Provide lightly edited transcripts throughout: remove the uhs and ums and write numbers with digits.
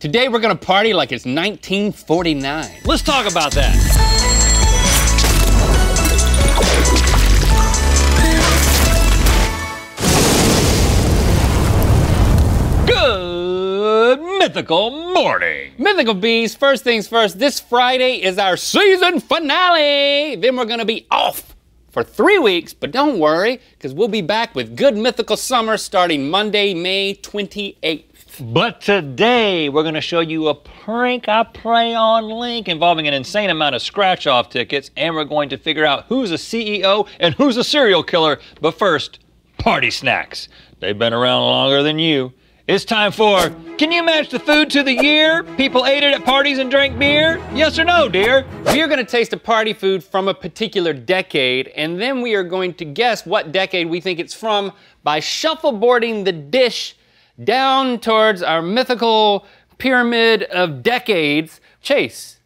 Today we're gonna party like it's 1949. Let's talk about that. Good mythical morning. Mythical Bees, first things first, this Friday is our season finale. Then we're gonna be off for 3 weeks, but don't worry, because we'll be back with Good Mythical Summer starting Monday, May 28th. But today we're gonna show you a prank I play on Link involving an insane amount of scratch-off tickets, and we're going to figure out who's a CEO and who's a serial killer. But first, party snacks. They've been around longer than you. It's time for, can you match the food to the year? People ate it at parties and drank beer? Yes or no, dear? We are gonna taste a party food from a particular decade, and then we are going to guess what decade we think it's from by shuffleboarding the dish down towards our mythical pyramid of decades. Chase,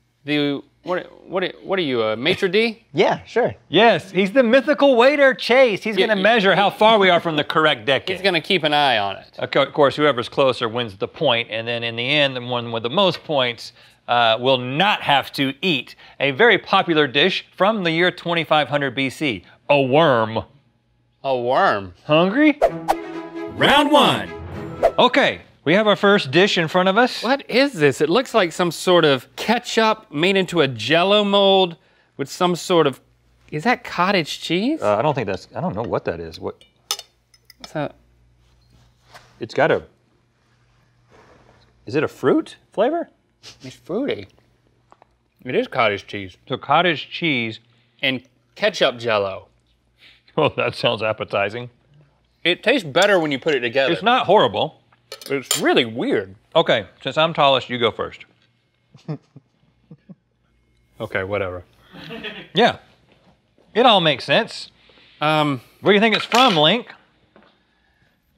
what are you, a maitre d'? Yeah, sure. Yes, he's the mythical waiter, Chase. He's gonna measure how far we are from the correct decade. He's gonna keep an eye on it. Of course, whoever's closer wins the point, and then in the end, the one with the most points will not have to eat a very popular dish from the year 2500 BC, a worm. A worm. Hungry? Round one. Okay, we have our first dish in front of us. What is this? It looks like some sort of ketchup made into a Jell-O mold with some sort of, is that cottage cheese? I don't know what that is. What's that? It's got a, is it a fruit flavor? It's fruity. It is cottage cheese. So cottage cheese. And ketchup Jell-O. Oh, that sounds appetizing. It tastes better when you put it together. It's not horrible. It's really weird. Okay, since I'm tallest, you go first. Okay, whatever. Yeah, it all makes sense. Where do you think it's from, Link?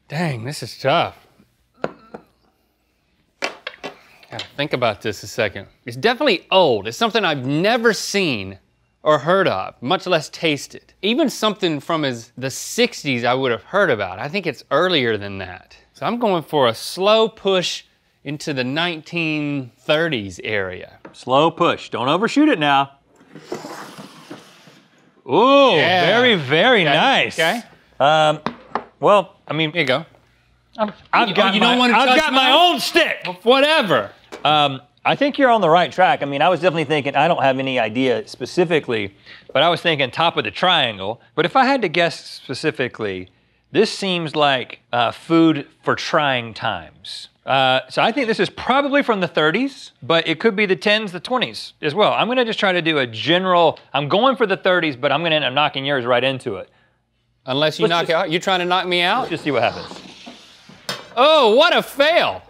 Dang, this is tough. Gotta think about this a second. It's definitely old. It's something I've never seen or heard of, much less tasted. Even something from the 60s I would have heard about. I think it's earlier than that. So I'm going for a slow push into the 1930s area. Slow push, don't overshoot it now. Ooh, Yeah. very, very nice. Okay. Well, I mean, Here you go. I've got my own stick. Whatever. I think you're on the right track. I mean, I was definitely thinking, I don't have any idea specifically, but I was thinking top of the triangle. But if I had to guess specifically, this seems like food for trying times. So I think this is probably from the 30s, but it could be the 10s, the 20s as well. I'm gonna just try to do a general, I'm going for the 30s, but I'm gonna end up knocking yours right into it. Unless you knock it out. You trying to knock me out? Let's just see what happens. Oh, what a fail.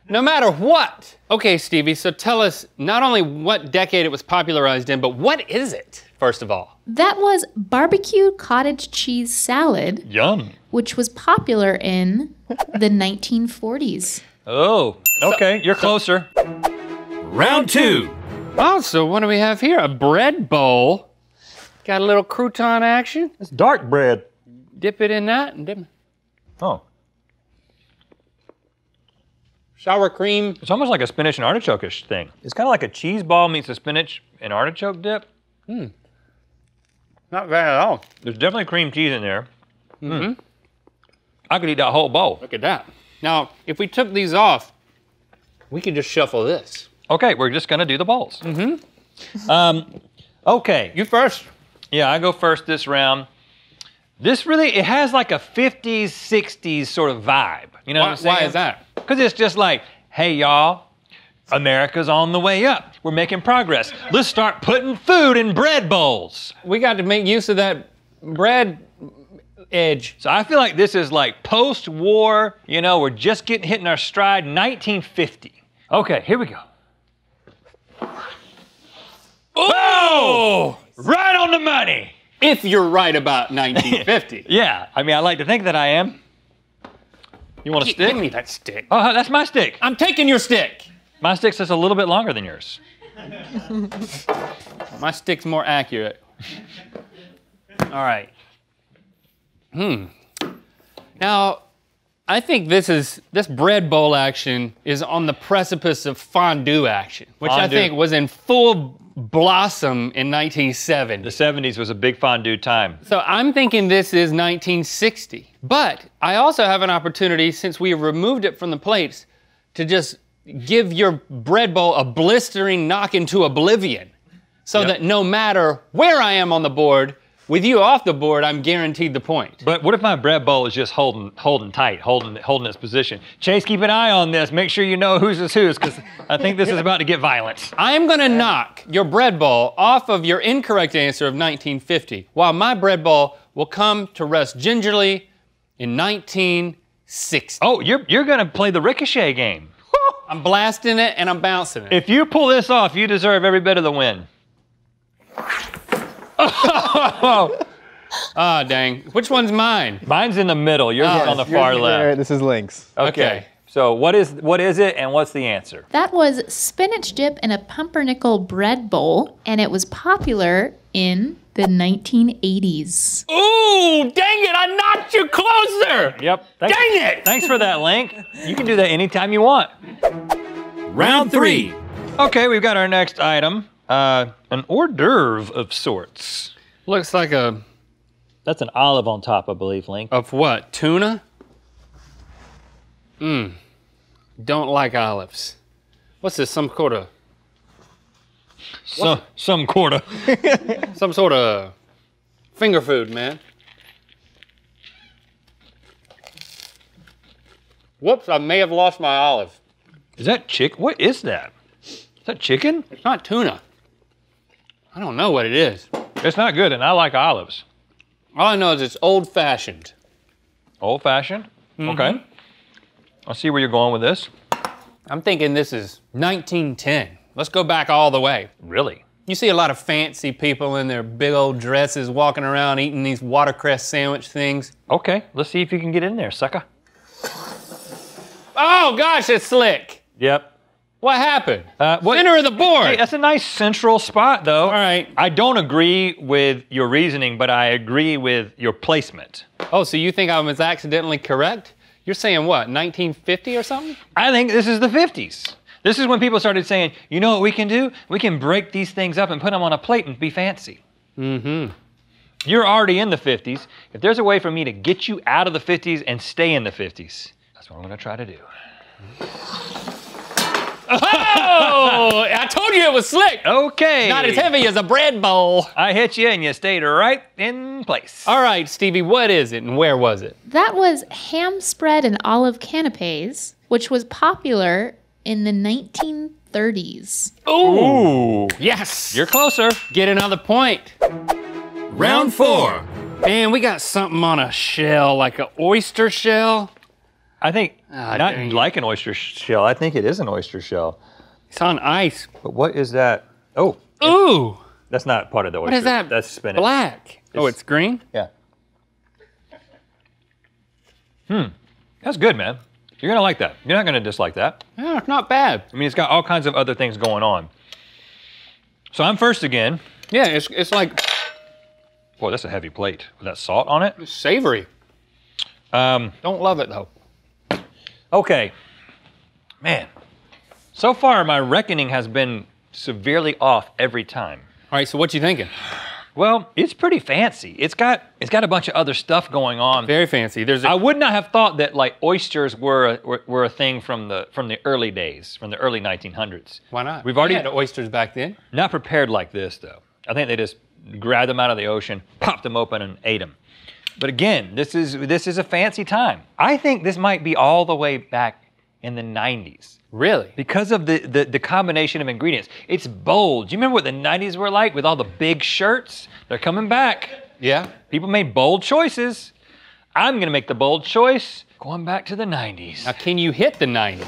No matter what. Okay, Stevie, so tell us not only what decade it was popularized in, but what is it, first of all? That was barbecue cottage cheese salad, Yum. which was popular in the 1940s. Oh, okay, you're closer. Round two. Oh, so what do we have here? A bread bowl. Got a little crouton action. It's dark bread. Dip it in that and dip. Oh. Sour cream. It's almost like a spinach and artichoke-ish thing. It's kind of like a cheese ball meets a spinach and artichoke dip. Not bad at all. There's definitely cream cheese in there. I could eat that whole bowl. Look at that. Now, if we took these off, we could just shuffle this. Okay, we're just gonna do the bowls. Okay. You first. Yeah, I go first this round. This really, it has like a 50s, 60s sort of vibe. You know what I'm saying? Why is that? Because it's just like, hey y'all, America's on the way up. We're making progress. Let's start putting food in bread bowls. We got to make use of that bread edge. So I feel like this is like post-war, you know, we're just hitting our stride, 1950. Okay, here we go. Oh! Right on the money! If you're right about 1950. Yeah, I mean, I like to think that I am. You want a stick? Give me that stick. Oh, that's my stick. I'm taking your stick. My stick's just a little bit longer than yours. My stick's more accurate. All right. Now, I think this bread bowl action is on the precipice of fondue action, which I Fondue. think was in full blossom in 1970. The 70s was a big fondue time. So I'm thinking this is 1960. But I also have an opportunity, since we removed it from the plates, to just give your bread bowl a blistering knock into oblivion. So that no matter where I am on the board, with you off the board, I'm guaranteed the point. But what if my bread bowl is just holding tight, holding its position? Chase, keep an eye on this. Make sure you know whose is whose, because I think this is about to get violent. I'm gonna knock your bread bowl off of your incorrect answer of 1950, while my bread bowl will come to rest gingerly in 1960. Oh, you're gonna play the ricochet game. I'm blasting it and I'm bouncing it. If you pull this off, you deserve every bit of the win. Ah, dang. Which one's mine? Mine's in the middle. Yours is on the Yours far is left. there, this is Link's. Okay. So what is it and what's the answer? That was spinach dip in a pumpernickel bread bowl, and it was popular in the 1980s. Ooh, dang it, I knocked you closer! Yep. Dang it! Thanks for that, Link. You can do that anytime you want. Round 3. Okay, we've got our next item. An hors d'oeuvre of sorts. Looks like a, That's an olive on top, I believe, Link. of what, tuna? Don't like olives. What's this, some sort of Some quarter. finger food, man? Whoops, I may have lost my olive. Is that chick? What is that? Is that chicken? It's not tuna. I don't know what it is. It's not good, and I like olives. All I know is it's old-fashioned. Old fashioned. Okay. I'll see where you're going with this. I'm thinking this is 1910. Let's go back all the way. Really? You see a lot of fancy people in their big old dresses walking around eating these watercress sandwich things. Okay, let's see if you can get in there, sucker. Oh gosh, it's slick. Yep. What happened? What- Center of the board. Hey, that's a nice central spot, though. All right. I don't agree with your reasoning, but I agree with your placement. Oh, so you think I was accidentally correct? You're saying what, 1950 or something? I think this is the 50s. This is when people started saying, you know what we can do? We can break these things up and put them on a plate and be fancy. Mm-hmm. You're already in the 50s. If there's a way for me to get you out of the 50s and stay in the 50s, that's what I'm gonna try to do. Oh, I told you it was slick. Okay. Not as heavy as a bread bowl. I hit you and you stayed right in place. All right, Stevie, what is it and where was it? That was ham spread and olive canapes, which was popular in the 1930s. Ooh. Yes. You're closer. Get another point. Round 4. Man, we got something on a shell, like an oyster shell. I think, Ah, not dang. like an oyster shell, I think it is an oyster shell. It's on ice. But what is that? Oh, Ooh, that's not part of the oyster. what is that? That's spinach. Black. Oh, it's green? Yeah. That's good, man. You're gonna like that. You're not gonna dislike that. Yeah, it's not bad. I mean, it's got all kinds of other things going on. So I'm first again. Yeah, it's like Boy, that's a heavy plate with that salt on it. savory. Don't love it though. Okay. Man, so far my reckoning has been severely off every time. All right, so what you thinking? Well, it's pretty fancy. It's got a bunch of other stuff going on. Very fancy. There's I a, would not have thought that like oysters were a thing from the early days, from the early 1900s. why not? We've already We had oysters back then. not prepared like this though. I think they just grabbed them out of the ocean, popped them open, and ate them. But again, this is a fancy time. I think this might be all the way back in the 90s. Really? Because of the combination of ingredients. It's bold. Do you remember what the 90s were like with all the big shirts? They're coming back. Yeah. People made bold choices. I'm gonna make the bold choice, going back to the 90s. Now, can you hit the 90s?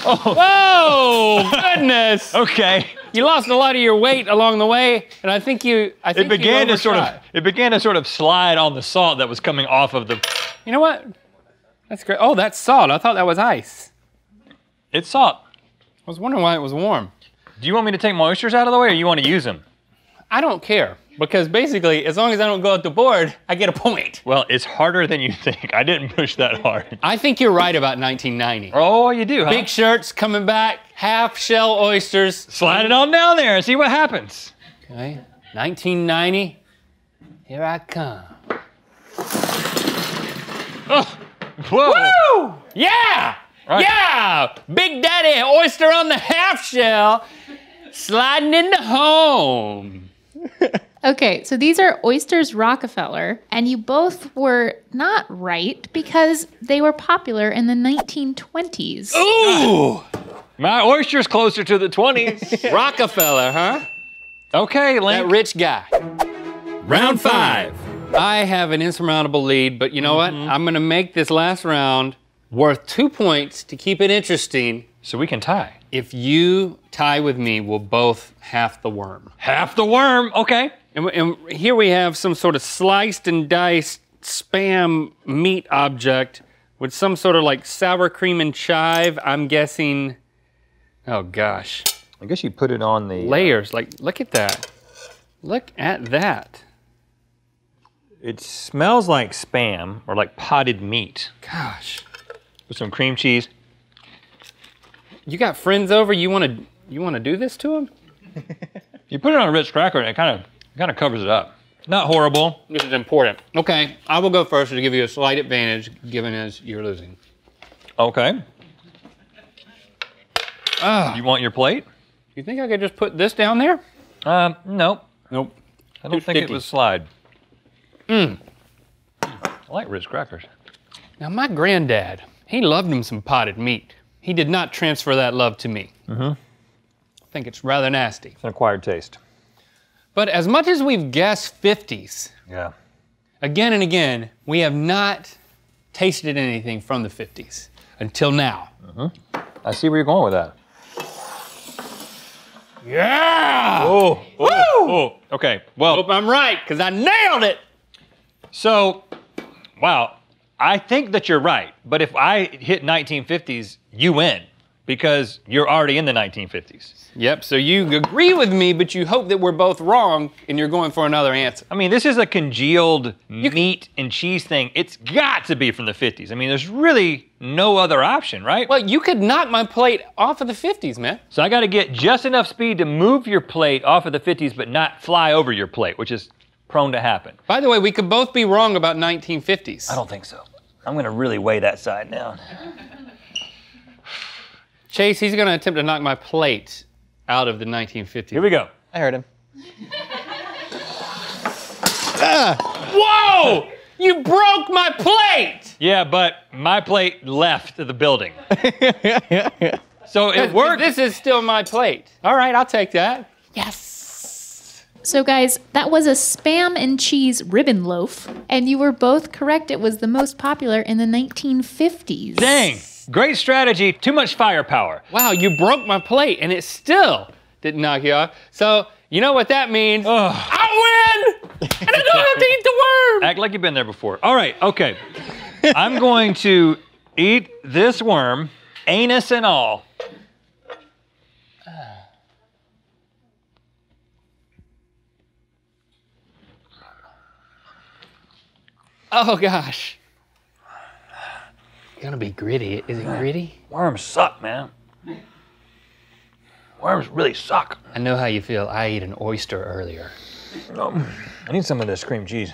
Oh, whoa, goodness. Okay. You lost a lot of your weight along the way, and I think you It began to overshot. sort of slide on the salt that was coming off of the. You know what? That's great. Oh, that's salt. I thought that was ice. It's salt. I was wondering why it was warm. Do you want me to take my oysters out of the way, or you want to use them? I don't care because basically, as long as I don't go at the board, I get a point. Well, it's harder than you think. I didn't push that hard. I think you're right about 1990. Oh, you do, huh? Big shirts coming back, half shell oysters. Slide it on down there and see what happens. Okay, 1990, here I come. Oh, whoa. Woo! Yeah! Right. Yeah! Big Daddy oyster on the half shell, sliding into home. Okay, so these are Oysters Rockefeller, and you both were not right because they were popular in the 1920s. Ooh! My oyster's closer to the 20s. Rockefeller, huh? Okay, Link. That rich guy. Round 5. I have an insurmountable lead, but you know what? I'm gonna make this last round worth 2 points to keep it interesting. So we can tie. If you tie with me, we'll both half the worm. Half the worm, okay. And here we have some sort of sliced and diced Spam meat object with some sort of like sour cream and chive. I'm guessing, oh gosh. I guess you put it on the... Layers, like look at that. Look at that. It smells like Spam or like potted meat Gosh. with some cream cheese. You got friends over, you wanna do this to them? You put it on a Ritz cracker and it kind of covers it up. Not horrible. This is important. Okay, I will go first to give you a slight advantage, given as you're losing. Okay. You want your plate? You think I could just put this down there? Nope. Nope. I don't think it would slide. I like Ritz crackers. Now my granddad, he loved him some potted meat. He did not transfer that love to me. I think it's rather nasty. It's an acquired taste. But as much as we've guessed 50s, Yeah. again and again, we have not tasted anything from the 50s until now. I see where you're going with that. Yeah! Oh, Woo! oh. Okay, well, Hope I'm right, because I nailed it! so, wow, I think that you're right, but if I hit 1950s, you win, because you're already in the 1950s. Yep, so you agree with me, but you hope that we're both wrong, and you're going for another answer. I mean, this is a congealed meat and cheese thing. It's got to be from the 50s. I mean, there's really no other option, right? Well, you could knock my plate off of the 50s, man. So I got to get just enough speed to move your plate off of the 50s, but not fly over your plate, which is prone to happen. By the way, we could both be wrong about 1950s. I don't think so. I'm going to really weigh that side down. Chase, he's gonna attempt to knock my plate out of the 1950s. Here we go. I heard him. Whoa! You broke my plate! Yeah, but my plate left the building. So it worked. This is still my plate. All right, I'll take that. Yes. So guys, that was a Spam and cheese ribbon loaf, and you were both correct. It was the most popular in the 1950s. Dang. Great strategy. Too much firepower. Wow, you broke my plate and it still didn't knock you off. So, you know what that means? I win! And I don't have to eat the worm! Act like you've been there before. All right, okay. I'm going to eat this worm, anus and all. Oh gosh. It's gonna be gritty. Is it gritty? Worms suck, man. Worms really suck. I know how you feel. I ate an oyster earlier. I need some of this cream cheese.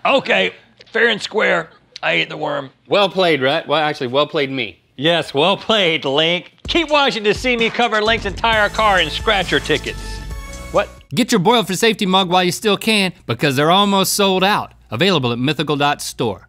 Okay, fair and square. I ate the worm. Well played, Rhett. Well, actually, well played me. Yes, well played, Link. Keep watching to see me cover Link's entire car in scratcher tickets. What? Get your Boiled for Safety mug while you still can, because they're almost sold out. Available at mythical.store.